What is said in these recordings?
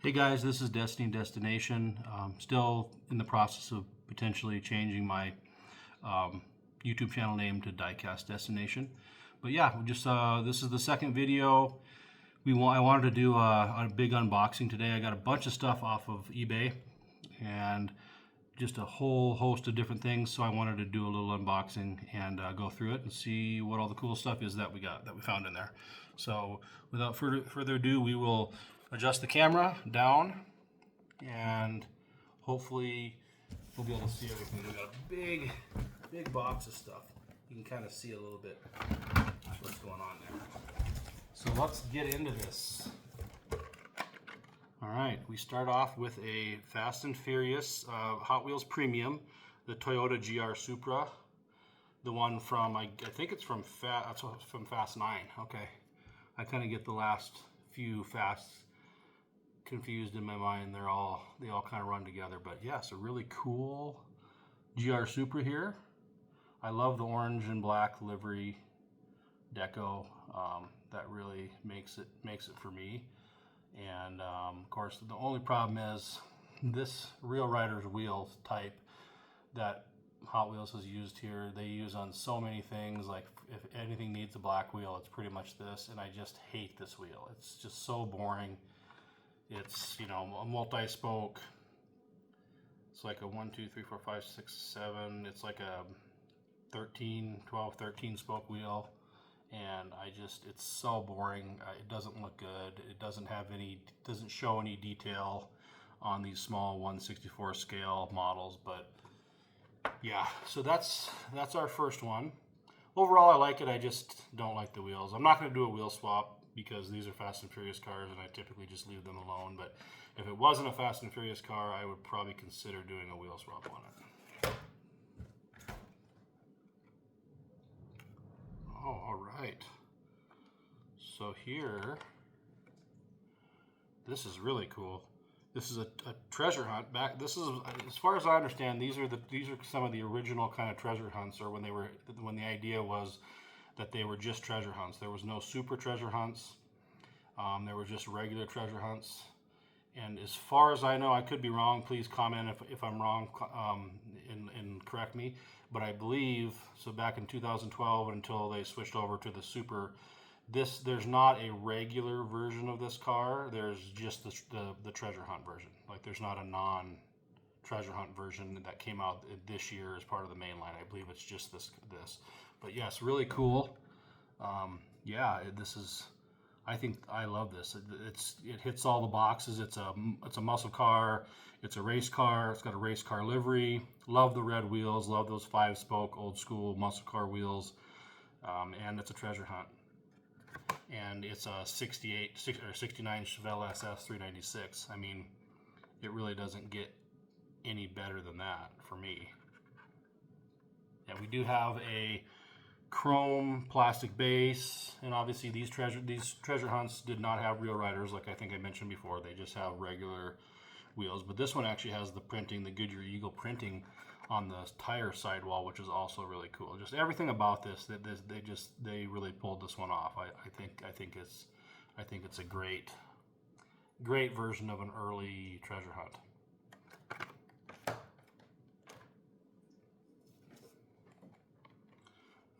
Hey guys, this is Destiny Destination. Still in the process of potentially changing my YouTube channel name to Diecast Destination. But yeah, this is the second video. I wanted to do a big unboxing today. I got a bunch of stuff off of eBay and just a whole host of different things. So I wanted to do a little unboxing and go through it and see what all the cool stuff is that we found in there. So without further ado, we will adjust the camera down and hopefully we'll be able to see everything. We got a big box of stuff. You can kind of see a little bit what's going on there. So let's get into this. All right, we start off with a Fast and Furious Hot Wheels Premium, the Toyota GR Supra, the one from I think it's from Fast 9. Okay, I kind of get the last few Fasts confused in my mind. They all kind of run together, but yes, a really cool GR Supra here. I love the orange and black livery deco. That really makes it for me. And of course, the only problem is this Real Riders wheel type that Hot Wheels has used here. They use on so many things. Like if anything needs a black wheel, it's pretty much this. And I just hate this wheel. It's just so boring. It's, you know, a multi-spoke. It's like a 1, 2, 3, 4, 5, 6, 7. It's like a 12, 13 spoke wheel. And it's so boring. It doesn't look good. It doesn't show any detail on these small 1/64 scale models. But yeah, so that's our first one. Overall, I like it. I just don't like the wheels. I'm not going to do a wheel swap because these are Fast and Furious cars and I typically just leave them alone. But if it wasn't a Fast and Furious car, I would probably consider doing a wheel swap on it. Oh, all right. So here, this is really cool. This is a treasure hunt. This is, as far as I understand, these are some of the original kind of treasure hunts, or when the idea was that they were just treasure hunts. There was no super treasure hunts. There were just regular treasure hunts. And as far as I know, I could be wrong. Please comment if I'm wrong and correct me. But I believe, so back in 2012 until they switched over to the Super, there's not a regular version of this car. There's just the treasure hunt version. Like there's not a non-treasure hunt version that came out this year as part of the main line. I believe it's just this. But yes, really cool. Yeah, I think I love this. It hits all the boxes. It's a muscle car. It's a race car. It's got a race car livery. Love the red wheels. Love those 5-spoke old school muscle car wheels. And it's a treasure hunt. And it's a 69 Chevelle SS 396. I mean, it really doesn't get any better than that for me. Yeah, we do have a chrome plastic base, and obviously these treasure hunts did not have Real Riders, like I think I mentioned before. They just have regular wheels, but this one actually has the printing, the Goodyear Eagle printing on the tire sidewall, which is also really cool. Just everything about this, they really pulled this one off. I think it's a great version of an early treasure hunt.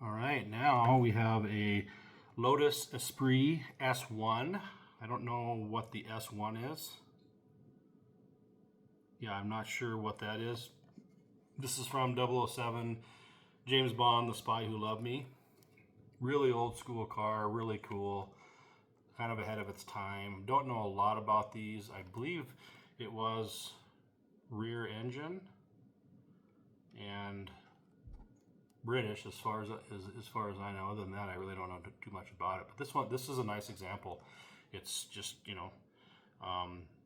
All right, now we have a Lotus Esprit S1. I don't know what the S1 is. Yeah, I'm not sure what that is. This is from 007, James Bond, The Spy Who Loved Me. Really old school car, really cool, kind of ahead of its time. Don't know a lot about these. I believe it was rear engine and British as far as I know. Other than that, I really don't know too much about it. But this is a nice example. It's just, you know,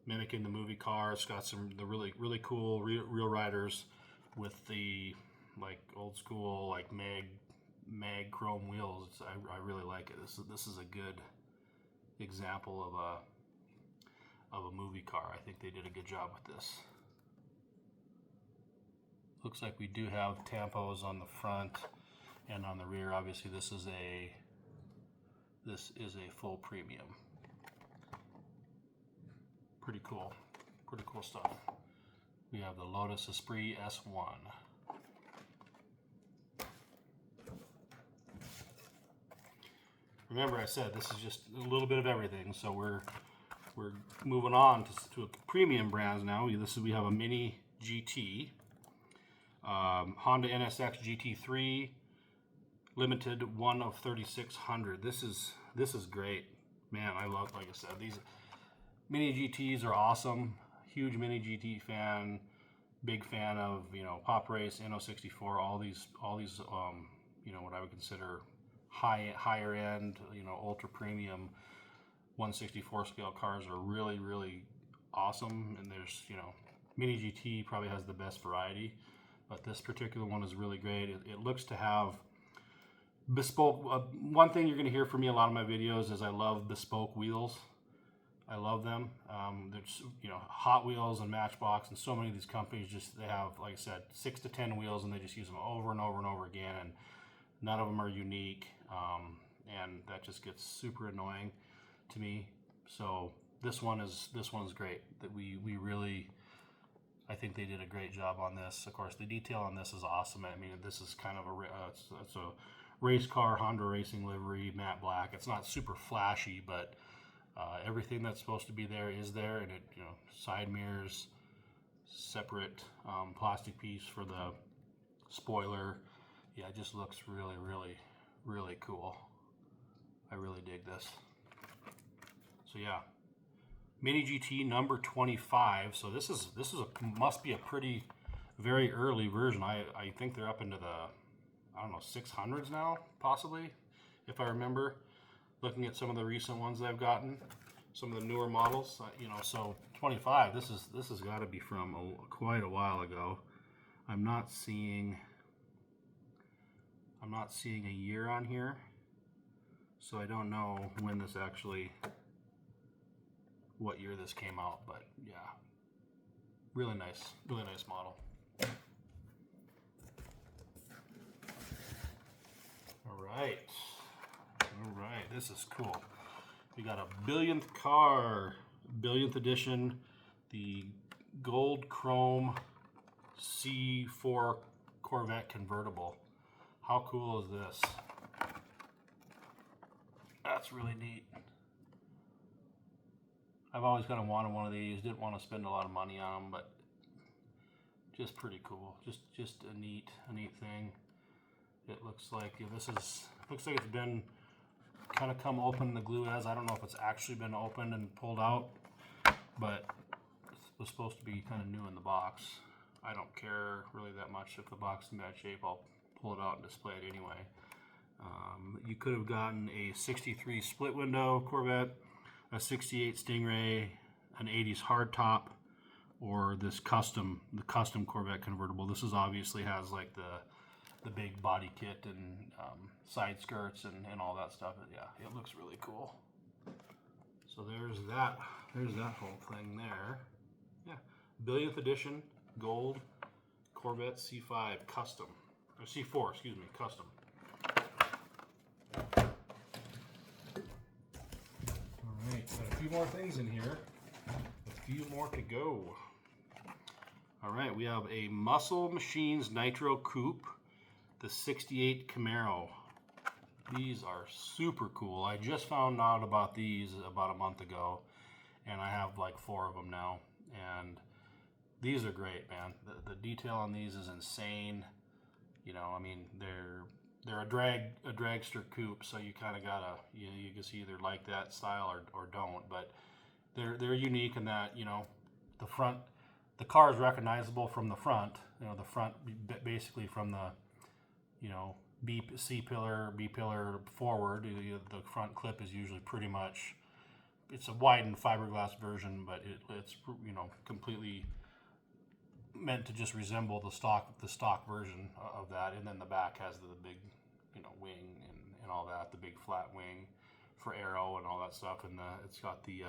mimicking the movie car. It's got the really cool Real Riders with the like old school like mag chrome wheels. I really like it. This is a good example of a movie car. I think they did a good job with this. Looks like we do have tampos on the front and on the rear. Obviously, this is a full premium. pretty cool stuff. We have the Lotus Esprit S1. Remember, I said this is just a little bit of everything, so we're moving on to premium brands now. We have a Mini GT, Honda NSX GT3, limited 1 of 3,600. This is great, man. I love, like I said, these Mini GTs are awesome. Huge Mini GT fan, big fan of Pop Race, NO64, all these what I would consider higher end, ultra premium 164 scale cars are really awesome. And there's Mini GT probably has the best variety, but this particular one is really great. It looks to have bespoke. One thing you're going to hear from me a lot of my videos is I love bespoke wheels. I love them. There's Hot Wheels and Matchbox and so many of these companies they have, like I said, 6 to 10 wheels, and they just use them over and over and over again, and none of them are unique, and that just gets super annoying to me. So this one is great. That we really, I think they did a great job on this. Of course, the detail on this is awesome. I mean, this is kind of it's a race car Honda racing livery, matte black. It's not super flashy, but everything that's supposed to be there is there, and it side mirrors, separate plastic piece for the spoiler. Yeah, it just looks really cool. I really dig this. So yeah, Mini GT number 25. So this must be a very early version. I think they're up into the 600s now, possibly, if I remember. Looking at some of the recent ones that I've gotten, some of the newer models, so 25. This has got to be from quite a while ago. I'm not seeing a year on here, so I don't know when this what year this came out, but yeah, really nice model. All right, this is cool. We got a Billionth car, Billionth edition, the gold chrome C4 Corvette convertible. How cool is this? That's really neat. I've always kind of wanted one of these. Didn't want to spend a lot of money on them, but just pretty cool. Just a neat thing. It looks like looks like it's been kind of come open in the glue as. I don't know if it's actually been opened and pulled out, but it was supposed to be kind of new in the box. I don't care really that much if the box is in bad shape. I'll pull it out and display it anyway. You could have gotten a 63 split window Corvette, a 68 Stingray, an 80s hardtop, or the custom Corvette convertible. This obviously has like the big body kit and side skirts and all that stuff. But yeah, it looks really cool. So there's that whole thing there. Yeah, Billionth edition gold Corvette C5 custom, or C4, excuse me, custom. All right, got a few more things in here. A few more to go. All right, we have a Muscle Machines Nitro Coupe, the 68 Camaro. These are super cool. I just found out about these about a month ago, and I have like 4 of them now. And these are great, man. The detail on these is insane. I mean, they're a dragster coupe, so you kind of gotta you just either like that style or don't. But they're unique in that the front, the car is recognizable from the front. The front basically from the B pillar forward. The front clip is usually pretty much, it's a widened fiberglass version, but it's completely meant to just resemble the stock version of that. And then the back has the big wing and all that, the big flat wing for aero and all that stuff, and it's got the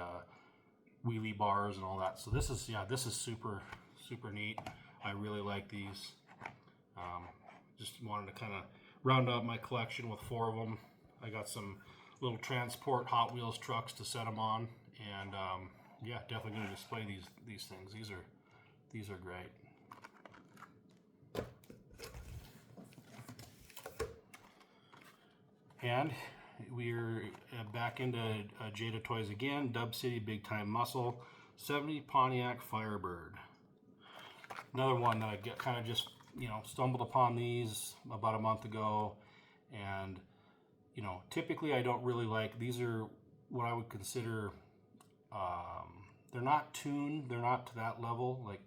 wheelie bars and all that. So this is super neat. I really like these. Just wanted to kind of round out my collection with 4 of them. I got some little transport Hot Wheels trucks to set them on, and yeah, definitely going to display these things. These are great. And we're back into Jada toys again. Dub City Big Time Muscle 70 Pontiac Firebird. Another one that I kind of just, you know, stumbled upon these about a month ago, and you know, typically I don't really like these. Are what I would consider they're not tuned. They're not to that level like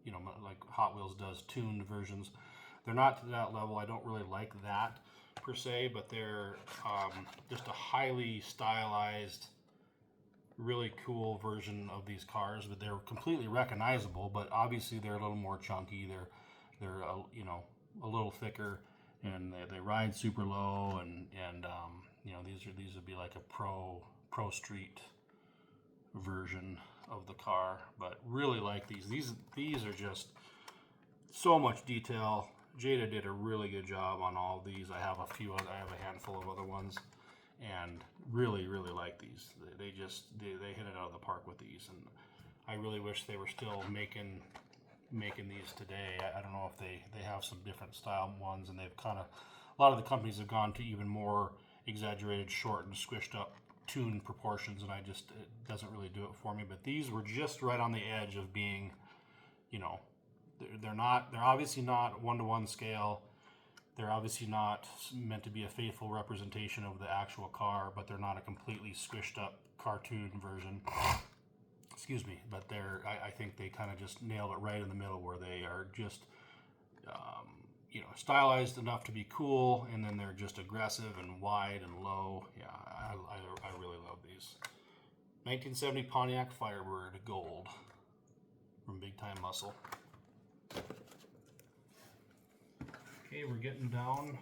you know, like Hot Wheels does tuned versions. They're not to that level. I don't really like that per se, but they're just a highly stylized, really cool version of these cars. But they're completely recognizable. But obviously they're a little more chunky. They're you know, a little thicker, and they ride super low. And you know, these would be like a pro street version of the car. But really like these. These are just so much detail. Jada did a really good job on all of these. I have a handful of other ones, and really like these. They hit it out of the park with these, and I really wish they were still making these today. I don't know if they have some different style ones, and they've kind of, a lot of the companies have gone to even more exaggerated, short and squished up tuned proportions, and it doesn't really do it for me. But these were just right on the edge of being, you know, they're obviously not one-to-one scale. They're obviously not meant to be a faithful representation of the actual car, but they're not a completely squished up cartoon version. Excuse me, but I think they kind of just nailed it right in the middle, where they are just you know, stylized enough to be cool, and then they're just aggressive and wide and low. Yeah, I really love these. 1970 Pontiac Firebird Gold from Big Time Muscle. Okay, we're getting down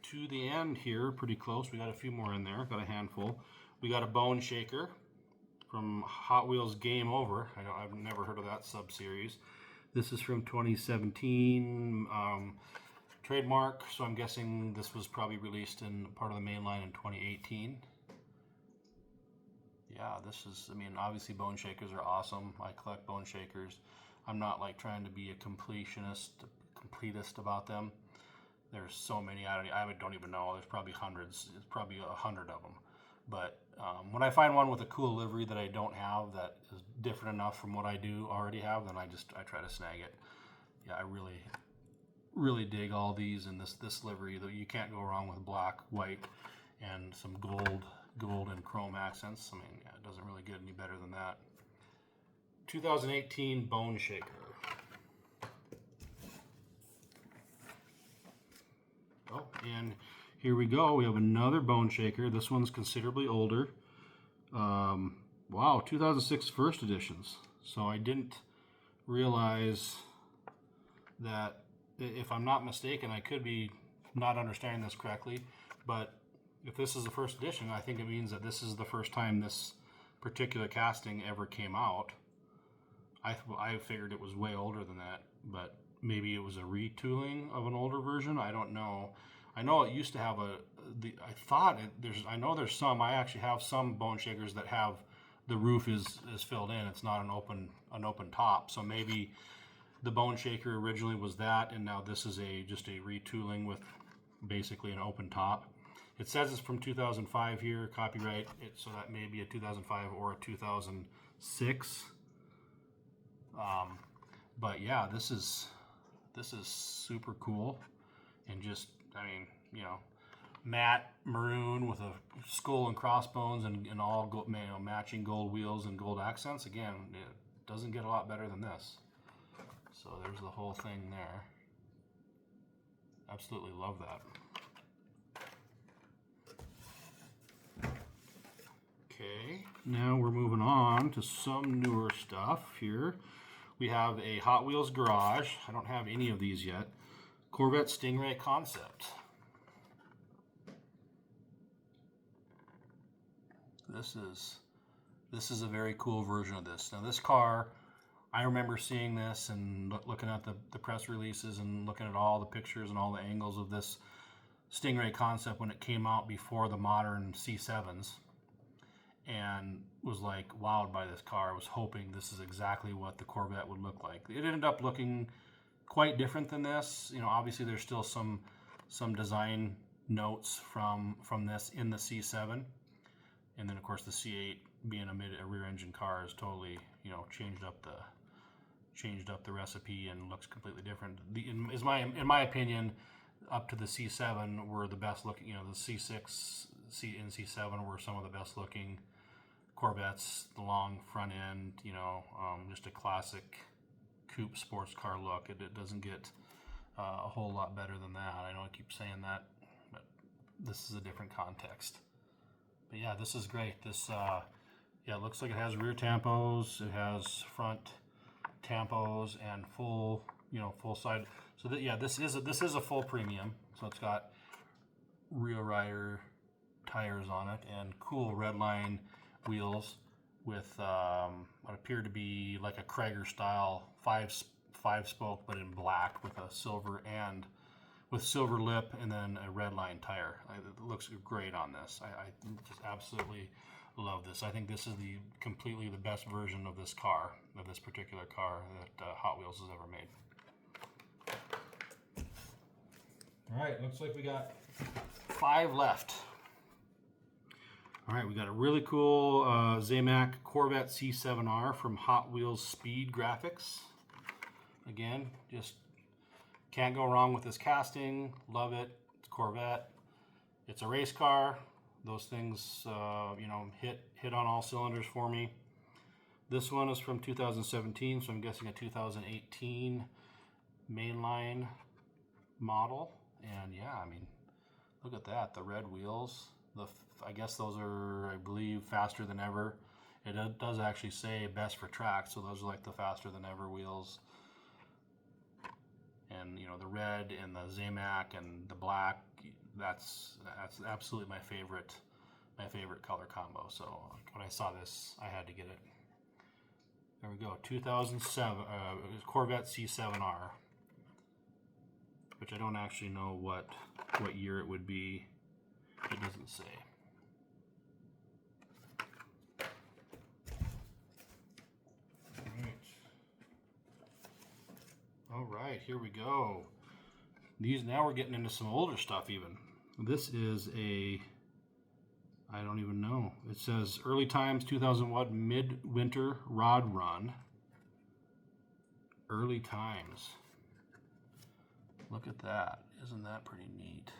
to the end here, pretty close. We got a few more in there, got a handful. We got a Bone Shaker from Hot Wheels Game Over. I've never heard of that sub-series. This is from 2017, trademark, so I'm guessing this was probably released in part of the main line in 2018. Yeah, this is, I mean, obviously Bone Shakers are awesome. I collect Bone Shakers. I'm not like trying to be a completist about them. There's so many, I don't even know. There's probably hundreds. It's probably 100 of them. But when I find one with a cool livery that I don't have, that is different enough from what I do already have, then I try to snag it. Yeah, I really dig all these, and this livery. Though you can't go wrong with black, white, and some gold and chrome accents. I mean, yeah, it doesn't really get any better than that. 2018 Bone Shaker. Oh, and here we go. We have another Bone Shaker. This one's considerably older. Wow, 2006 first editions. So I didn't realize that, if I'm not mistaken, I could be not understanding this correctly, but if this is the first edition, I think it means that this is the first time this particular casting ever came out. I figured it was way older than that, but maybe it was a retooling of an older version. I don't know. I know it used to have I know there's some. I actually have some Bone Shakers that have the roof is filled in. It's not an open top. So maybe the Bone Shaker originally was that, and now this is just a retooling with basically an open top. It says it's from 2005 here, copyright. So that may be a 2005 or a 2006. But yeah, this is super cool, and just, I mean, you know, matte maroon with a skull and crossbones and all gold, you know, matching gold wheels and gold accents. Again, it doesn't get a lot better than this. So there's the whole thing there. Absolutely love that. Okay, now we're moving on to some newer stuff here. We have a Hot Wheels Garage. I don't have any of these yet. Corvette Stingray Concept. This is a very cool version of this. Now this car, I remember seeing this and looking at the press releases and looking at all the pictures and all the angles of this Stingray Concept when it came out before the modern C7s. and was like wowed by this car. I was hoping this is exactly what the Corvette would look like. It ended up looking quite different than this. You know, obviously there's still some design notes from this in the C7, and then of course the C8 being a rear engine car has totally, you know, changed up the recipe and looks completely different. In my opinion, up to the C7 were the best looking. You know, the C6 and C7 were some of the best looking Corvettes. The long front end, you know, just a classic coupe sports car look. It doesn't get a whole lot better than that. I know I keep saying that, but this is a different context. But yeah, this is great. This yeah, it looks like it has rear tampos. It has front tampos and full, you know, full side. So that, yeah, this is a full premium. So it's got real rider tires on it and cool red line wheels with what appear to be like a Krager style five spoke, but in black with a silver lip and then a red line tire. It looks great on this. I just absolutely love this. I think this is completely the best version of this car, of this particular car that Hot Wheels has ever made. All right, looks like we got 5 left. All right, we got a really cool Zamac Corvette C7R from Hot Wheels Speed Graphics. Again, just can't go wrong with this casting. Love it. It's Corvette. It's a race car. Those things, you know, hit on all cylinders for me. This one is from 2017, so I'm guessing a 2018 mainline model. And yeah, I mean, look at that. The red wheels. I guess those are, I believe, faster than ever. It does actually say best for track, so those are like the faster than ever wheels. And you know, the red and the Zamac and the black, that's absolutely my favorite color combo. So when I saw this, I had to get it. There we go, 2007 Corvette C7R, which I don't actually know what year it would be. It doesn't say. All right, here we go. Now we're getting into some older stuff even. This is I don't even know. It says early times 2001 midwinter rod run. Early times. Look at that. Isn't that pretty neat?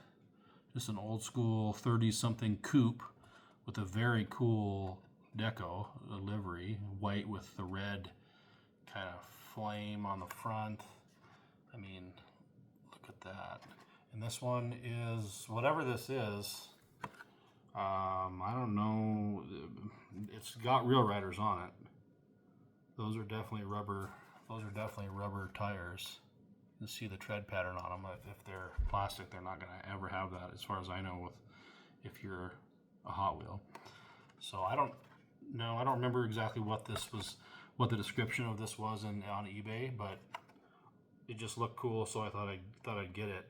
Just an old school 30-something coupe with a very cool deco, a livery, white with the red kind of flame on the front. I mean, look at that. And this one is, whatever this is, I don't know. It's got real riders on it. Those are definitely rubber tires. You can see the tread pattern on them. If they're plastic, they're not going to ever have that, as far as I know, if you're a Hot Wheel. So I don't remember exactly what the description of this was on eBay, but it just looked cool, so I thought I'd get it.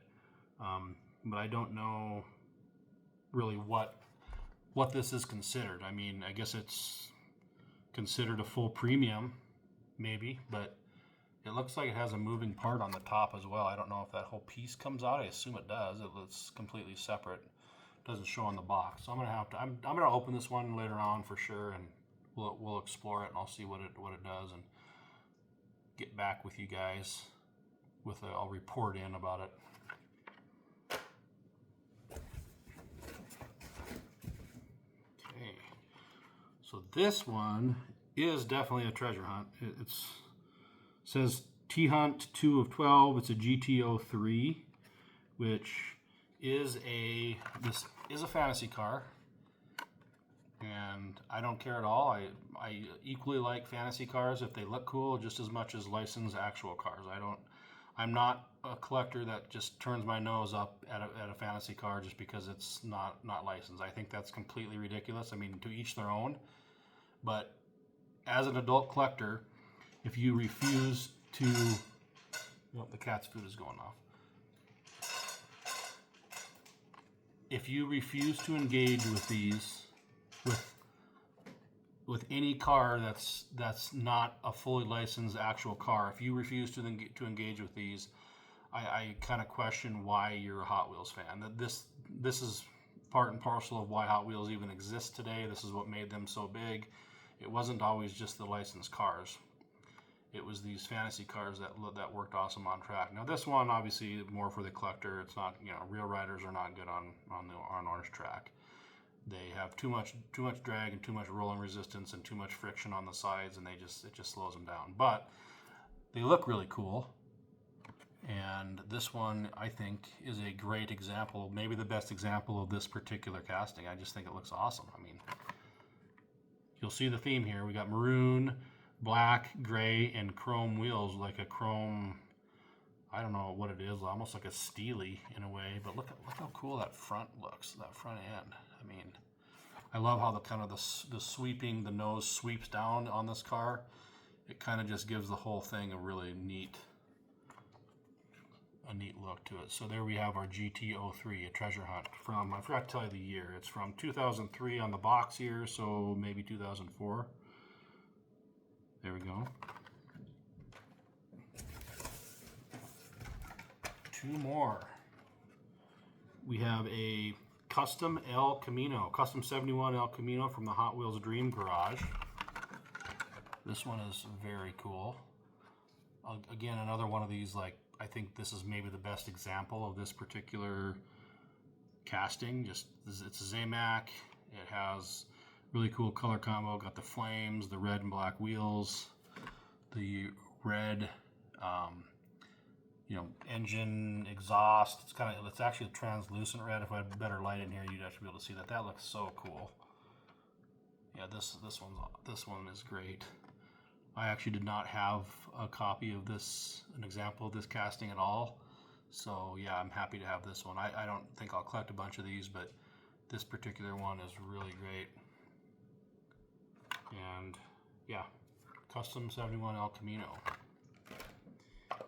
But I don't know really what this is considered. I mean, I guess it's considered a full premium, maybe, but it looks like it has a moving part on the top as well. I don't know if that whole piece comes out. I assume it does. It's completely separate. It doesn't show on the box. So I'm gonna open this one later on for sure, and we'll explore it, and I'll see what it does, and get back with you guys I'll report in about it. Okay, so this one is definitely a treasure hunt. It says T-Hunt 2 of 12. It's a GT03, which is a fantasy car, and I don't care at all. I equally like fantasy cars if they look cool just as much as licensed actual cars. I'm not a collector that just turns my nose up at a fantasy car just because it's not licensed. I think that's completely ridiculous. I mean, to each their own. But as an adult collector, if you refuse to, well, the cat's food is going off. If you refuse to engage with these, with with any car that's not a fully licensed actual car, if you refuse to engage with these, I kind of question why you're a Hot Wheels fan. This is part and parcel of why Hot Wheels even exists today. This is what made them so big. It wasn't always just the licensed cars. It was these fantasy cars that worked awesome on track. Now this one, obviously, more for the collector. It's not, real riders are not good on orange track. They have too much drag and too much rolling resistance and too much friction on the sides, and it just slows them down. But they look really cool, and this one I think is a great example, maybe the best example of this particular casting. I just think it looks awesome. I mean, you'll see the theme here. We got maroon, black, gray, and chrome wheels, like a chrome, I don't know what it is, almost like a steely in a way, but look how cool that front looks, that front end. I mean, I love how the nose sweeps down on this car. It kind of just gives the whole thing a really neat look to it. So there we have our GT03, a treasure hunt from, I forgot to tell you the year. It's from 2003 on the box here, so maybe 2004. There we go. Two more. We have a custom El Camino, custom 71 El Camino from the Hot Wheels Dream Garage. This one is very cool. Again, another one of these, like, I think this is maybe the best example of this particular casting. Just, it's a Zamac. It has really cool color combo. Got the flames, the red and black wheels, the red engine exhaust. It's actually a translucent red. If I had better light in here, you'd actually be able to see that. That looks so cool. Yeah, this one is great. I actually did not have a copy of this, an example of this casting at all. So yeah, I'm happy to have this one. I don't think I'll collect a bunch of these, but this particular one is really great. And yeah, custom 71 El Camino.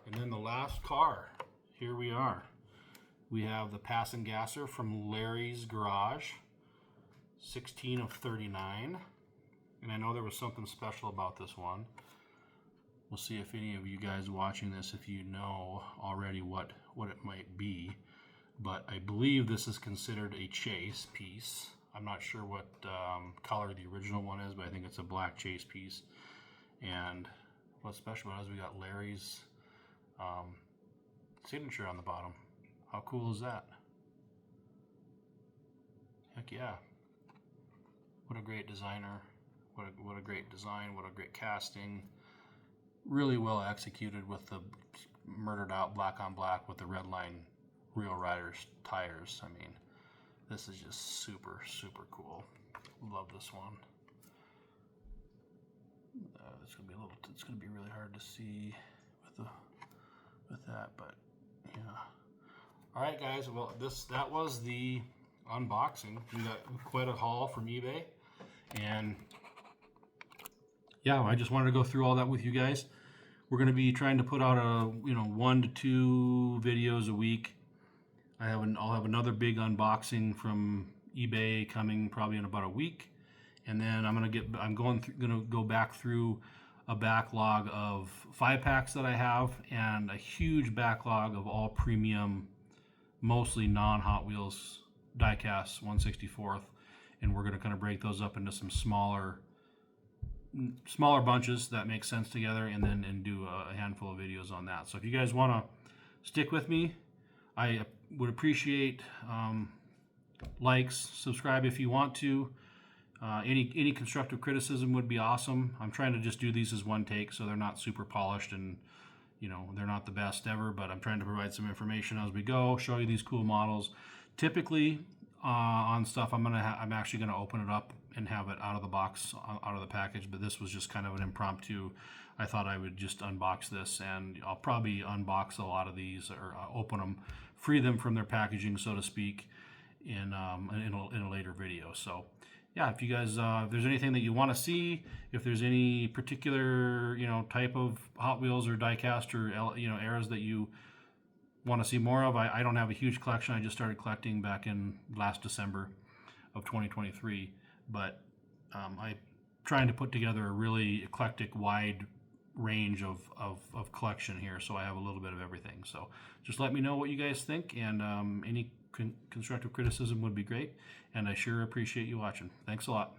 And then the last car, here we are. We have the Pass and Gasser from Larry's Garage, 16 of 39. And I know there was something special about this one. We'll see if any of you guys watching this, if you know already what it might be. But I believe this is considered a chase piece. I'm not sure what color the original one is, but I think it's a black chase piece. And what's special about it is we got Larry's signature on the bottom. How cool is that? Heck yeah. What a great designer. What a great design. What a great casting. Really well executed with the murdered out black on black with the red line Real Riders tires. I mean, this is just super, super cool. Love this one. It's gonna be really hard to see with that, but yeah. All right, guys. Well, that was the unboxing. We got quite a haul from eBay, and yeah, I just wanted to go through all that with you guys. We're going to be trying to put out 1 to 2 videos a week. I'll have another big unboxing from eBay coming probably in about a week, and then I'm going to go back through a backlog of 5-packs that I have, and a huge backlog of all premium, mostly non-Hot Wheels Diecast 1/64th, and we're going to kind of break those up into some smaller bunches that make sense together, and do a handful of videos on that. So if you guys want to stick with me, I would appreciate likes, subscribe if you want to. Any constructive criticism would be awesome. I'm trying to just do these as one take, so they're not super polished, and they're not the best ever, but I'm trying to provide some information as we go, show you these cool models. Typically on stuff, I'm actually gonna open it up and have it out of the box, out of the package, but this was just kind of an impromptu. I thought I would just unbox this, and I'll probably unbox a lot of these, or open them, free them from their packaging, so to speak, in a later video. So yeah, if you guys, if there's anything that you want to see, if there's any particular type of Hot Wheels or diecast or eras that you want to see more of, I don't have a huge collection. I just started collecting back in last December of 2023, but I trying to put together a really eclectic, wide range of collection here, so I have a little bit of everything. So just let me know what you guys think, and any constructive criticism would be great, and I sure appreciate you watching. Thanks a lot.